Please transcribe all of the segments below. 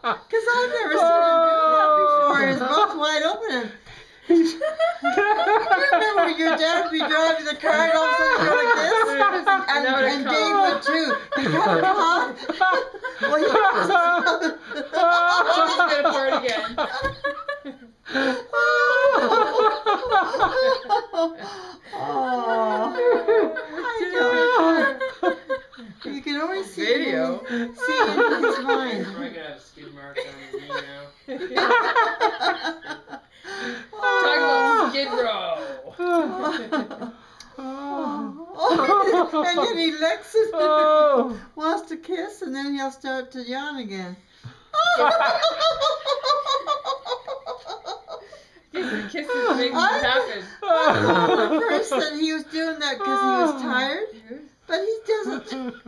Because I've never seen him do that before. His mouth's wide open. And remember when your dad would be driving the car and all of a sudden you're like this? And Dave would too. He kind of coughed. Well, he was. He's gonna fart again. You can always see Video. See into his mind. Probably gonna have a skid mark on his knee now. Talk about Skid Row. And then he licks it, wants to kiss, and then he'll start to yawn again. Kisses make me happen. I thought at first that he was doing that because he was tired, but he doesn't.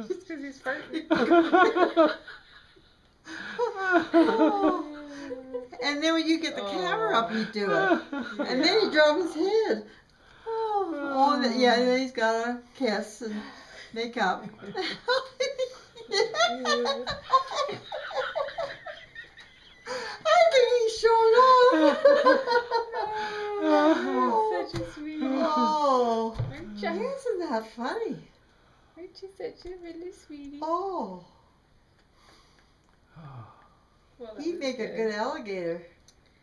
Just because he's farting. And then when you get the camera up, he'd do it. And then he'd drop his head. Yeah, and then he's got to kiss and make up. I think he's showing off. Such a sweetie. Oh, Aren't you? isn't that funny? Aren't you such a really sweetie? Oh, Well, that he'd was make a good alligator.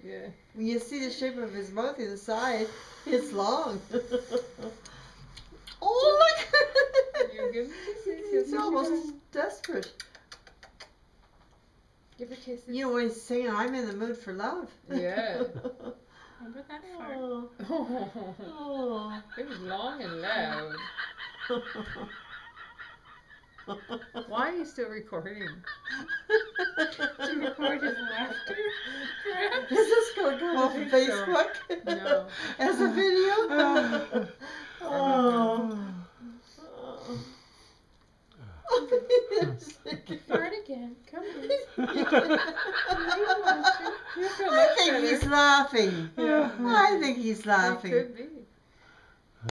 Yeah. When you see the shape of his mouth to the side, it's long. Oh, look! You give him kisses. He's almost desperate. Give her kisses. You know when he's singing, "I'm in the mood for love." Yeah. Remember that fart? Oh. Oh. It was long and loud. Why are you still recording? To record his laughter? Is this going to come off think Facebook? No. As a video? Oh. Fart again. Come here. I think he's laughing. Yeah. I think he's laughing. It could be.